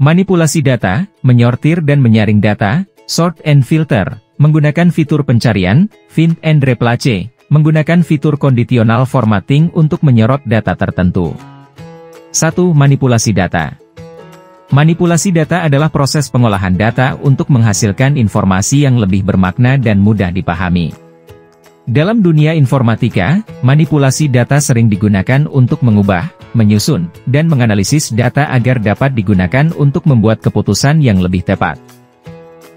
Manipulasi data, menyortir dan menyaring data, sort and filter, menggunakan fitur pencarian, find and replace, menggunakan fitur conditional formatting untuk menyorot data tertentu. 1. Manipulasi data. Manipulasi data adalah proses pengolahan data untuk menghasilkan informasi yang lebih bermakna dan mudah dipahami. Dalam dunia informatika, manipulasi data sering digunakan untuk mengubah, menyusun, dan menganalisis data agar dapat digunakan untuk membuat keputusan yang lebih tepat.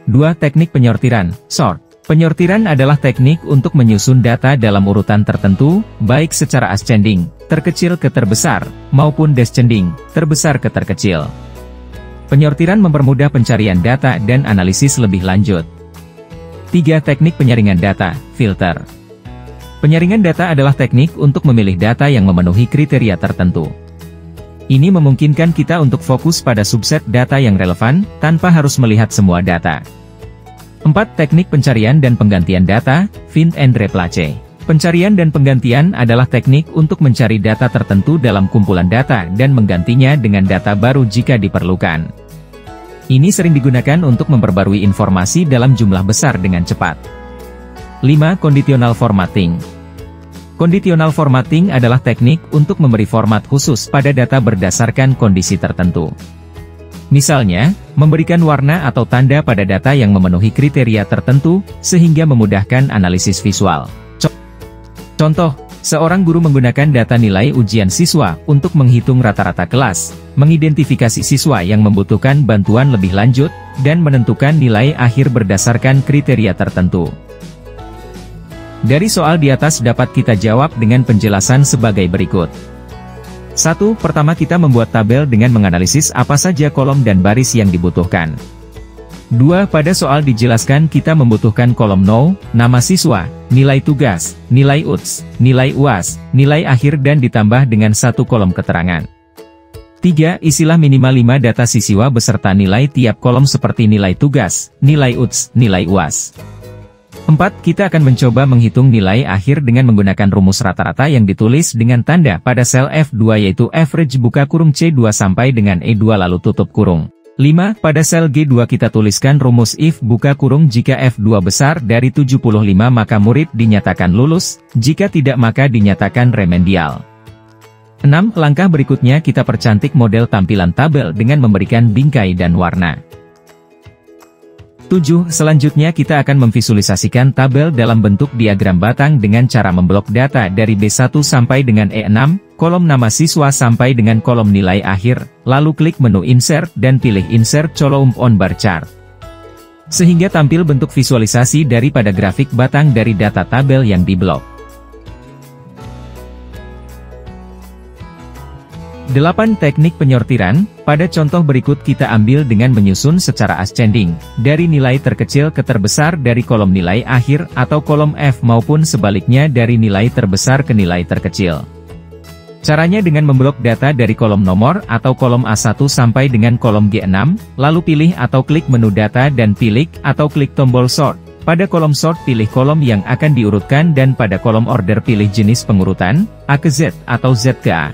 2. Teknik penyortiran, sort. Penyortiran adalah teknik untuk menyusun data dalam urutan tertentu, baik secara ascending, terkecil ke terbesar, maupun descending, terbesar ke terkecil. Penyortiran mempermudah pencarian data dan analisis lebih lanjut. 3. Teknik penyaringan data, filter. Penyaringan data adalah teknik untuk memilih data yang memenuhi kriteria tertentu. Ini memungkinkan kita untuk fokus pada subset data yang relevan, tanpa harus melihat semua data. 4. Teknik pencarian dan penggantian data, find and replace. Pencarian dan penggantian adalah teknik untuk mencari data tertentu dalam kumpulan data dan menggantinya dengan data baru jika diperlukan. Ini sering digunakan untuk memperbarui informasi dalam jumlah besar dengan cepat. 5. Conditional formatting. Conditional formatting adalah teknik untuk memberi format khusus pada data berdasarkan kondisi tertentu. Misalnya, memberikan warna atau tanda pada data yang memenuhi kriteria tertentu, sehingga memudahkan analisis visual. Contoh, seorang guru menggunakan data nilai ujian siswa untuk menghitung rata-rata kelas, mengidentifikasi siswa yang membutuhkan bantuan lebih lanjut, dan menentukan nilai akhir berdasarkan kriteria tertentu. Dari soal di atas dapat kita jawab dengan penjelasan sebagai berikut. 1. Pertama kita membuat tabel dengan menganalisis apa saja kolom dan baris yang dibutuhkan. 2. Pada soal dijelaskan kita membutuhkan kolom no, nama siswa, nilai tugas, nilai UTS, nilai UAS, nilai akhir dan ditambah dengan satu kolom keterangan. 3. Isilah minimal 5 data siswa beserta nilai tiap kolom seperti nilai tugas, nilai UTS, nilai UAS. 4. Kita akan mencoba menghitung nilai akhir dengan menggunakan rumus rata-rata yang ditulis dengan tanda pada sel F2 yaitu average buka kurung C2 sampai dengan E2 lalu tutup kurung. 5. Pada sel G2 kita tuliskan rumus if buka kurung jika F2 besar dari 75 maka murid dinyatakan lulus, jika tidak maka dinyatakan remedial. 6. Langkah berikutnya kita percantik model tampilan tabel dengan memberikan bingkai dan warna. 7. Selanjutnya kita akan memvisualisasikan tabel dalam bentuk diagram batang dengan cara memblok data dari B1 sampai dengan E6, kolom nama siswa sampai dengan kolom nilai akhir, lalu klik menu Insert dan pilih Insert Column on Bar Chart. Sehingga tampil bentuk visualisasi daripada grafik batang dari data tabel yang diblok. 8. Teknik penyortiran. Pada contoh berikut kita ambil dengan menyusun secara ascending, dari nilai terkecil ke terbesar dari kolom nilai akhir atau kolom F maupun sebaliknya dari nilai terbesar ke nilai terkecil. Caranya dengan memblok data dari kolom nomor atau kolom A1 sampai dengan kolom G6, lalu pilih atau klik menu data dan pilih atau klik tombol sort. Pada kolom sort pilih kolom yang akan diurutkan dan pada kolom order pilih jenis pengurutan, A ke Z atau Z ke A.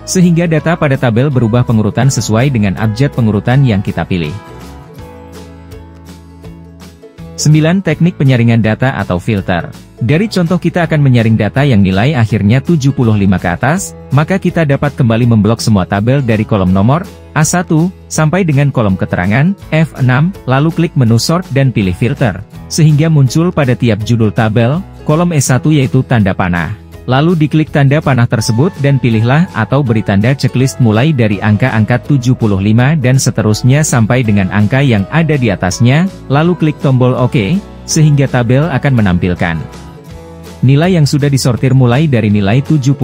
Sehingga data pada tabel berubah pengurutan sesuai dengan abjad pengurutan yang kita pilih. 9. Teknik penyaringan data atau filter. Dari contoh kita akan menyaring data yang nilai akhirnya 75 ke atas, maka kita dapat kembali memblok semua tabel dari kolom nomor, A1, sampai dengan kolom keterangan, F6, lalu klik menu sort dan pilih filter, sehingga muncul pada tiap judul tabel, kolom E1 yaitu tanda panah. Lalu diklik tanda panah tersebut dan pilihlah atau beri tanda checklist mulai dari angka-angka 75 dan seterusnya sampai dengan angka yang ada di atasnya, lalu klik tombol OK, sehingga tabel akan menampilkan nilai yang sudah disortir mulai dari nilai 75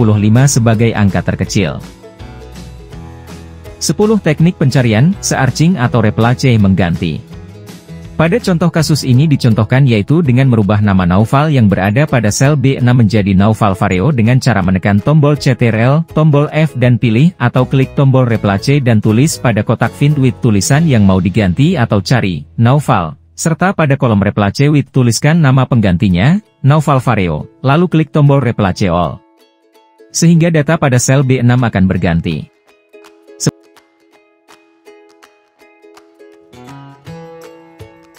sebagai angka terkecil. 10. Teknik pencarian, searching atau replace mengganti. Pada contoh kasus ini dicontohkan yaitu dengan merubah nama Naufal yang berada pada sel B6 menjadi Naufal Vareo dengan cara menekan tombol Ctrl, tombol F dan pilih atau klik tombol replace dan tulis pada kotak find with tulisan yang mau diganti atau cari, Naufal, serta pada kolom replace with tuliskan nama penggantinya, Naufal Vareo, lalu klik tombol replace all. Sehingga data pada sel B6 akan berganti.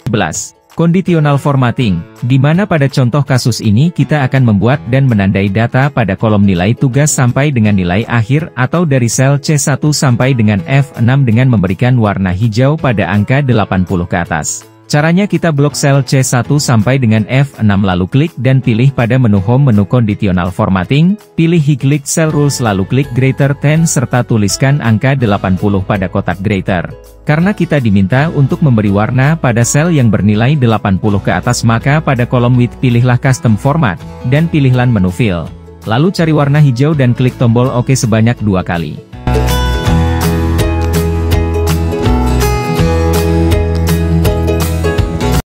11. Conditional formatting, di mana pada contoh kasus ini kita akan membuat dan menandai data pada kolom nilai tugas sampai dengan nilai akhir atau dari sel C1 sampai dengan F6 dengan memberikan warna hijau pada angka 80 ke atas. Caranya kita blok sel C1 sampai dengan F6 lalu klik dan pilih pada menu Home menu Conditional Formatting, pilih Highlight Cell Rules lalu klik Greater 10 serta tuliskan angka 80 pada kotak Greater. Karena kita diminta untuk memberi warna pada sel yang bernilai 80 ke atas maka pada kolom Width pilihlah Custom Format, dan pilihlah menu Fill. Lalu cari warna hijau dan klik tombol OK sebanyak 2 kali.